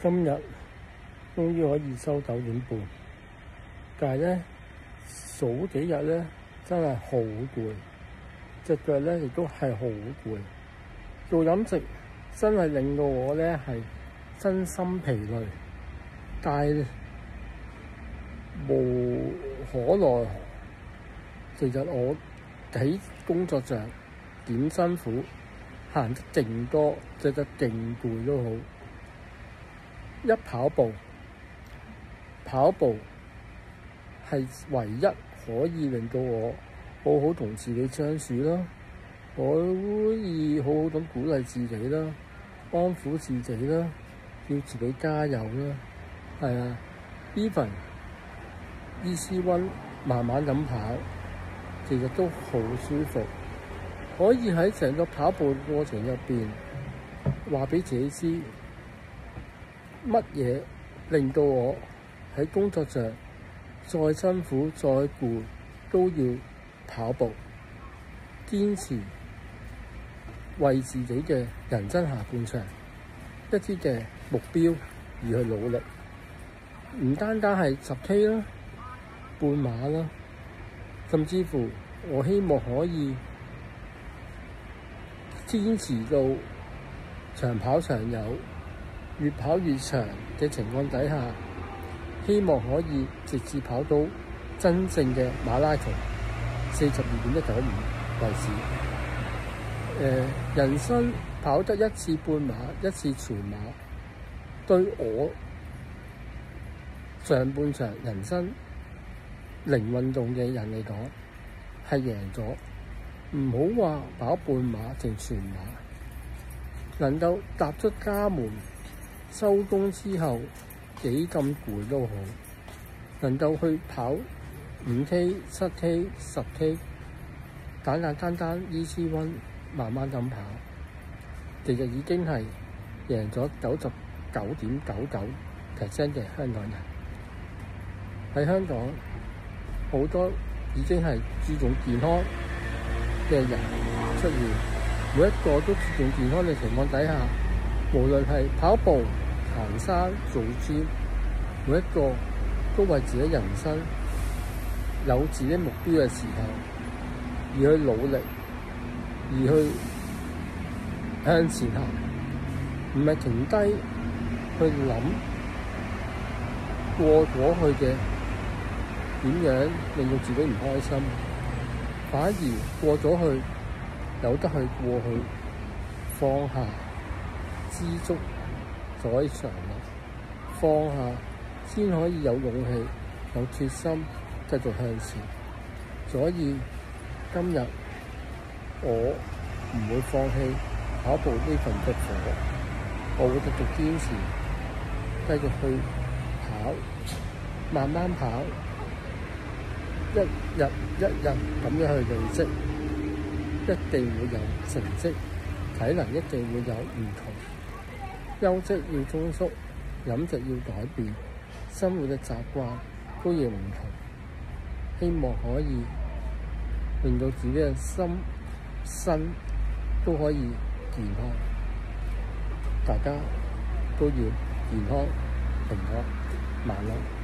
今日終於可以收9點半，但係咧早幾日咧真係好攰，隻腳咧亦都係好攰。做飲食真係令到我咧係身心疲累，但係無可奈何。其實我喺工作上點辛苦，行得勁多，隻腳勁攰都好。一跑步係唯一可以令到我好好同自己相處啦，可以好好咁鼓勵自己啦，安撫自己啦，叫自己加油啦。係啊 ，even easy run 慢慢咁跑，其實都好舒服。可以喺成個跑步過程入邊話俾自己知，乜嘢令到我喺工作上再辛苦再攰都要跑步，堅持為自己嘅人生下半場一啲嘅目標而去努力。唔單單係10K 啦、半馬啦，甚至乎我希望可以堅持到長跑長有，越跑越長嘅情況底下，希望可以直至跑到真正嘅馬拉松42.195為止。人生跑得一次半馬、一次全馬，對我上半場人生零運動嘅人嚟講係贏咗。唔好話跑半馬定全馬，能夠踏出家門收工之後幾咁攰都好，能夠去跑5K、7K、10K， 簡單 easy run 慢慢咁跑，其實已經係贏咗99.99% 嘅香港人。喺香港好多已經係注重健康嘅人出現，每一個都注重健康嘅情況底下，無論係跑步、行山、做 gym， 每一個都為自己人生有自己目標嘅時候而去努力，而去向前行，唔係停低去諗過咗去嘅點樣令到自己唔開心，反而過咗去有得去過去，放下知足在常樂，放下先可以有勇氣有決心繼續向前。所以今日我唔會放棄跑步呢份嘅火，我會繼續堅持，繼續去跑，慢慢跑，一日一日咁樣去累積，一定會有成績，體能一定會有唔同。休息要充足，飲食要改變，生活嘅習慣都要唔同。希望可以令到自己嘅心身都可以健康，大家都要健康平安，晚安。